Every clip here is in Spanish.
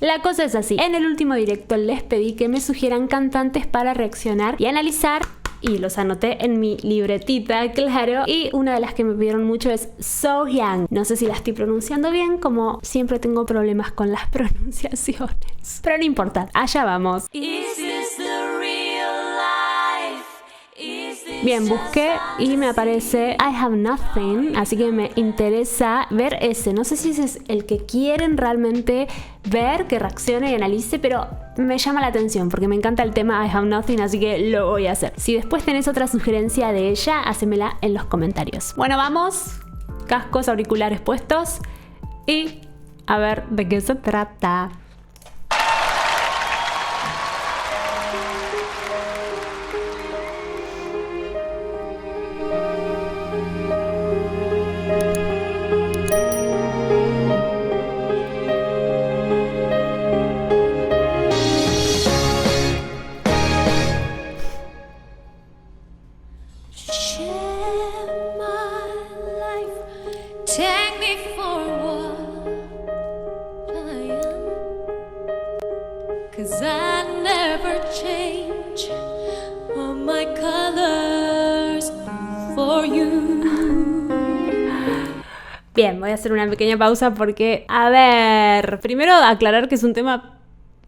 La cosa es así, en el último directo les pedí que me sugieran cantantes para reaccionar y analizar, y los anoté en mi libretita, claro, y una de las que me pidieron mucho es Sohyang. No sé si la estoy pronunciando bien, como siempre tengo problemas con las pronunciaciones, pero no importa, allá vamos. Bien, busqué y me aparece I Have Nothing, así que me interesa ver ese. No sé si ese es el que quieren realmente ver, que reaccione y analice, pero me llama la atención porque me encanta el tema I Have Nothing, así que lo voy a hacer. Si después tenés otra sugerencia de ella, hacémela en los comentarios. Bueno, vamos, cascos, auriculares puestos y a ver de qué se trata. Take me for what I am, 'cause I never change all my colors for you. Bien, voy a hacer una pequeña pausa porque, a ver, primero aclarar que es un tema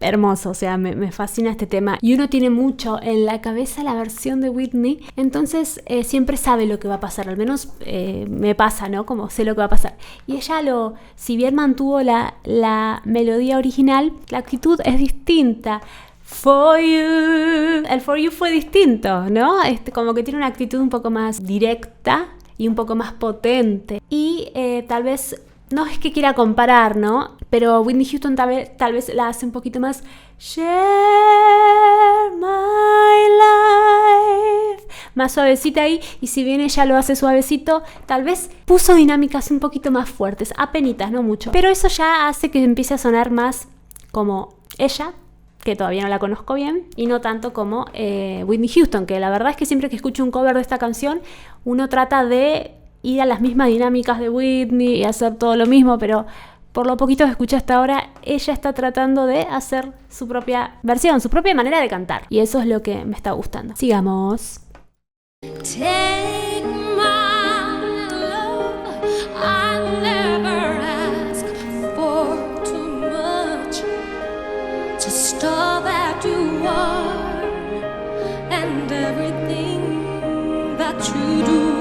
hermoso, o sea, me fascina este tema y uno tiene mucho en la cabeza la versión de Whitney, entonces siempre sabe lo que va a pasar, al menos me pasa, ¿no? Como sé lo que va a pasar. Y ella si bien mantuvo la melodía original, la actitud es distinta. For you. El For You fue distinto, ¿no? Como que tiene una actitud un poco más directa y un poco más potente. Y tal vez, no es que quiera comparar, ¿no? Pero Whitney Houston tal vez la hace un poquito más Share my life, más suavecita ahí. Y si bien ella lo hace suavecito, tal vez puso dinámicas un poquito más fuertes, apenitas, no mucho. Pero eso ya hace que empiece a sonar más como ella, que todavía no la conozco bien, y no tanto como Whitney Houston, que la verdad es que siempre que escucho un cover de esta canción, uno trata de ir a las mismas dinámicas de Whitney y hacer todo lo mismo, pero por lo poquito que escuché hasta ahora, ella está tratando de hacer su propia versión, su propia manera de cantar, y eso es lo que me está gustando. Sigamos. Take my love, I never ask for too much, just all that you are and everything that you do.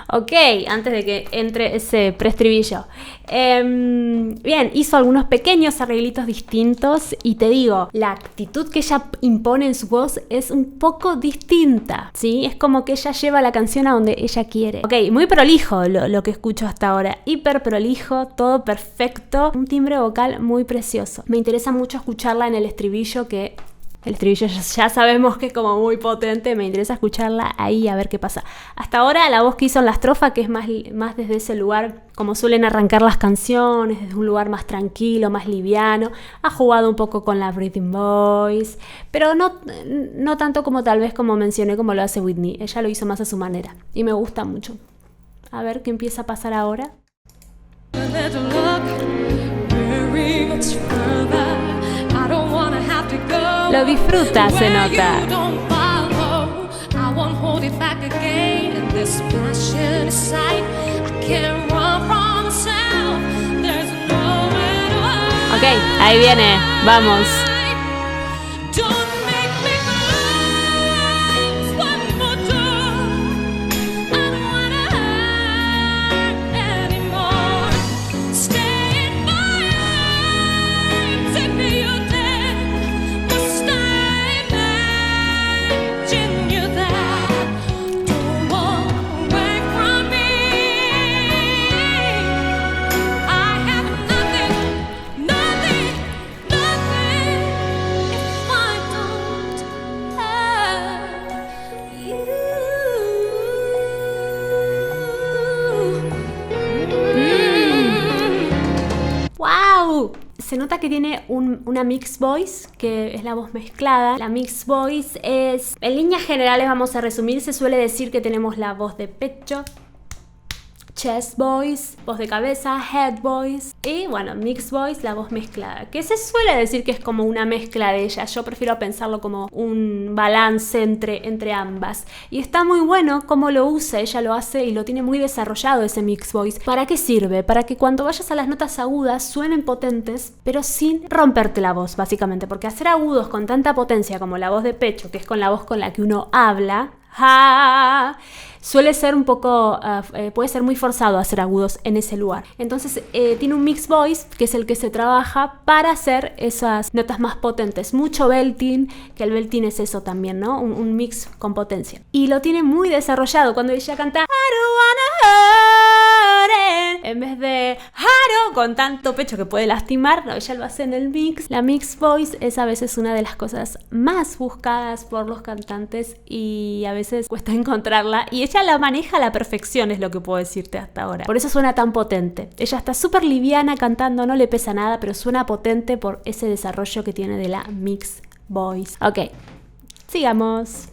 Ok, antes de que entre ese preestribillo. Bien, hizo algunos pequeños arreglitos distintos y te digo, la actitud que ella impone en su voz es un poco distinta, ¿sí? Es como que ella lleva la canción a donde ella quiere. Ok, muy prolijo lo que escucho hasta ahora. Hiper prolijo, todo perfecto. Un timbre vocal muy precioso. Me interesa mucho escucharla en el estribillo, que el estribillo ya sabemos que es como muy potente. Me interesa escucharla ahí a ver qué pasa. Hasta ahora la voz que hizo en la estrofa, que es más desde ese lugar, como suelen arrancar las canciones, desde un lugar más tranquilo, más liviano. Ha jugado un poco con la breathing voice, pero no tanto como tal vez como mencioné como lo hace Whitney. Ella lo hizo más a su manera y me gusta mucho. A ver qué empieza a pasar ahora. Lo disfruta, se nota. Ok, ahí viene, vamos. Se nota que tiene una mixed voice, que es la voz mezclada. La mixed voice es, en líneas generales vamos a resumir, se suele decir que tenemos la voz de pecho, chest voice, voz de cabeza, head voice y bueno, mixed voice, la voz mezclada, que se suele decir que es como una mezcla de ellas. Yo prefiero pensarlo como un balance entre ambas. Y está muy bueno cómo lo usa, ella lo hace y lo tiene muy desarrollado ese mixed voice. ¿Para qué sirve? Para que cuando vayas a las notas agudas suenen potentes, pero sin romperte la voz, básicamente, porque hacer agudos con tanta potencia como la voz de pecho, que es con la voz con la que uno habla, suele ser un poco, puede ser muy forzado hacer agudos en ese lugar. Entonces tiene un mixed voice, que es el que se trabaja para hacer esas notas más potentes. Mucho belting, que el belting es eso también, ¿no? Un mix con potencia. Y lo tiene muy desarrollado cuando ella canta I don't wanna hurt it, en vez de haro con tanto pecho que puede lastimar, no, ella lo hace en el mix. La mixed voice es a veces una de las cosas más buscadas por los cantantes y a veces cuesta encontrarla, y ella la maneja a la perfección, es lo que puedo decirte hasta ahora. Por eso suena tan potente. Ella está súper liviana cantando, no le pesa nada, pero suena potente por ese desarrollo que tiene de la mixed voice. Ok, sigamos.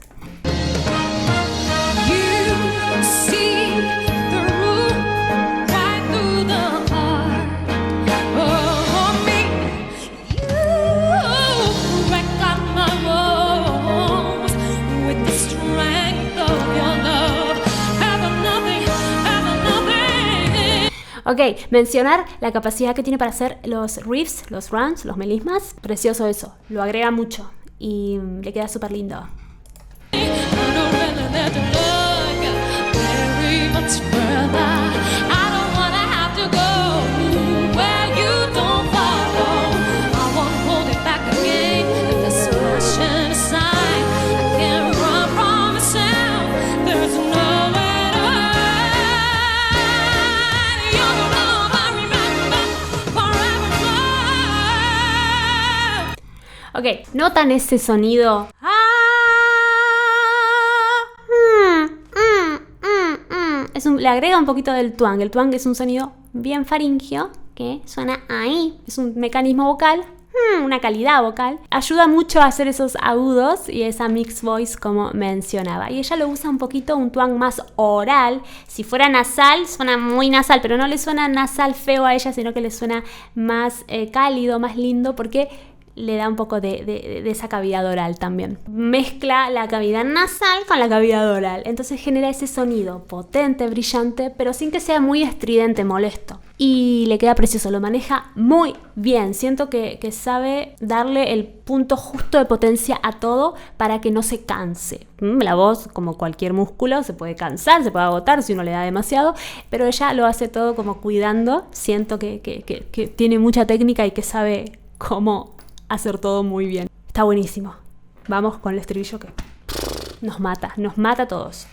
Ok, mencionar la capacidad que tiene para hacer los riffs, los runs, los melismas. Precioso eso, lo agrega mucho y le queda súper lindo. Ok, notan ese sonido. Le agrega un poquito del twang. El twang es un sonido bien faringio que suena ahí. Es un mecanismo vocal, una calidad vocal. Ayuda mucho a hacer esos agudos y esa mixed voice como mencionaba. Y ella lo usa un poquito, un twang más oral. Si fuera nasal, suena muy nasal, pero no le suena nasal feo a ella, sino que le suena más cálido, más lindo, porque le da un poco de esa cavidad oral también. Mezcla la cavidad nasal con la cavidad oral. Entonces genera ese sonido potente, brillante, pero sin que sea muy estridente, molesto. Y le queda precioso, lo maneja muy bien. Siento que sabe darle el punto justo de potencia a todo para que no se canse. La voz, como cualquier músculo, se puede cansar, se puede agotar si uno le da demasiado, pero ella lo hace todo como cuidando. Siento que tiene mucha técnica y que sabe cómo hacer todo muy bien. Está buenísimo. Vamos con el estribillo que nos mata a todos.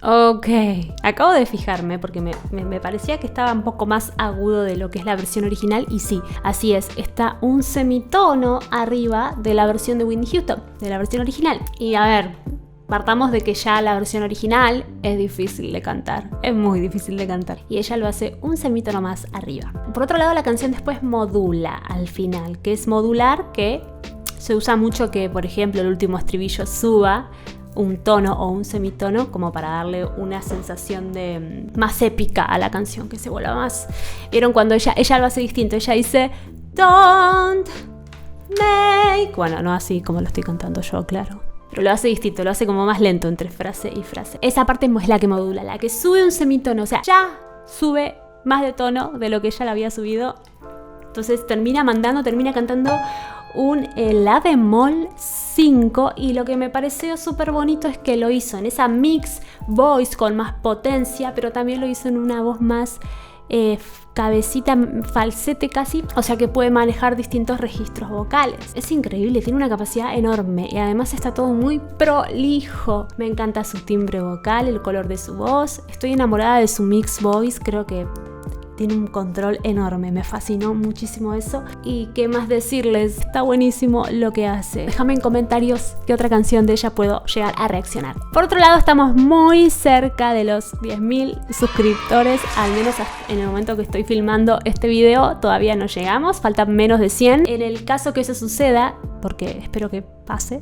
Ok, acabo de fijarme porque me parecía que estaba un poco más agudo de lo que es la versión original y sí, así es, está un semitono arriba de la versión de Whitney Houston, de la versión original. Y a ver, partamos de que ya la versión original es difícil de cantar, es muy difícil de cantar y ella lo hace un semitono más arriba. Por otro lado, la canción después modula al final, que es modular, que se usa mucho que, por ejemplo, el último estribillo suba un tono o un semitono como para darle una sensación de más épica a la canción, que se vuelva más. ¿Vieron cuando ella lo hace distinto? Ella dice don't make, bueno, no así como lo estoy cantando yo, claro, pero lo hace distinto, lo hace como más lento entre frase y frase. Esa parte es la que modula, la que sube un semitono, o sea, ya sube más de tono de lo que ella le había subido. Entonces termina cantando un La bemol 5 y lo que me pareció súper bonito es que lo hizo en esa mix voice con más potencia, pero también lo hizo en una voz más cabecita, falsete casi, o sea que puede manejar distintos registros vocales. Es increíble, tiene una capacidad enorme y además está todo muy prolijo. Me encanta su timbre vocal, el color de su voz, estoy enamorada de su mix voice, creo que tiene un control enorme, me fascinó muchísimo eso. Y qué más decirles, está buenísimo lo que hace. Déjame en comentarios qué otra canción de ella puedo llegar a reaccionar. Por otro lado, estamos muy cerca de los 10.000 suscriptores, al menos en el momento que estoy filmando este video todavía no llegamos, faltan menos de 100. En el caso que eso suceda, porque espero que pase,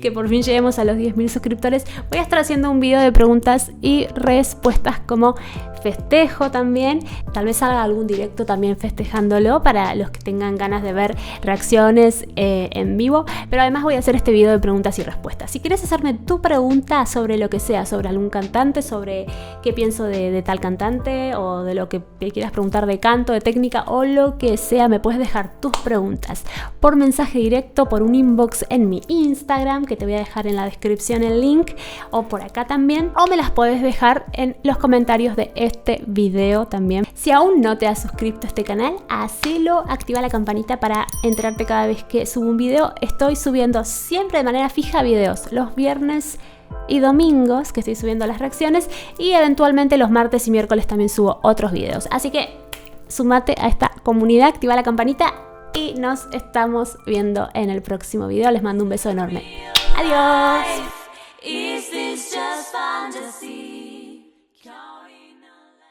que por fin lleguemos a los 10.000 suscriptores, voy a estar haciendo un video de preguntas y respuestas como festejo también. Tal vez haga algún directo también festejándolo para los que tengan ganas de ver reacciones en vivo, pero además voy a hacer este video de preguntas y respuestas. Si quieres hacerme tu pregunta sobre lo que sea, sobre algún cantante, sobre qué pienso de tal cantante o de lo que quieras preguntar de canto, de técnica o lo que sea, me puedes dejar tus preguntas por mensaje directo, por un inbox en mi Instagram, que te voy a dejar en la descripción el link, o por acá también, o me las puedes dejar en los comentarios de este video también. Si aún no te has suscrito a este canal, hacelo, activa la campanita para enterarte cada vez que subo un video. Estoy subiendo siempre de manera fija videos los viernes y domingos, que estoy subiendo las reacciones, y eventualmente los martes y miércoles también subo otros videos, así que sumate a esta comunidad, activa la campanita y nos estamos viendo en el próximo video. Les mando un beso enorme. Adiós.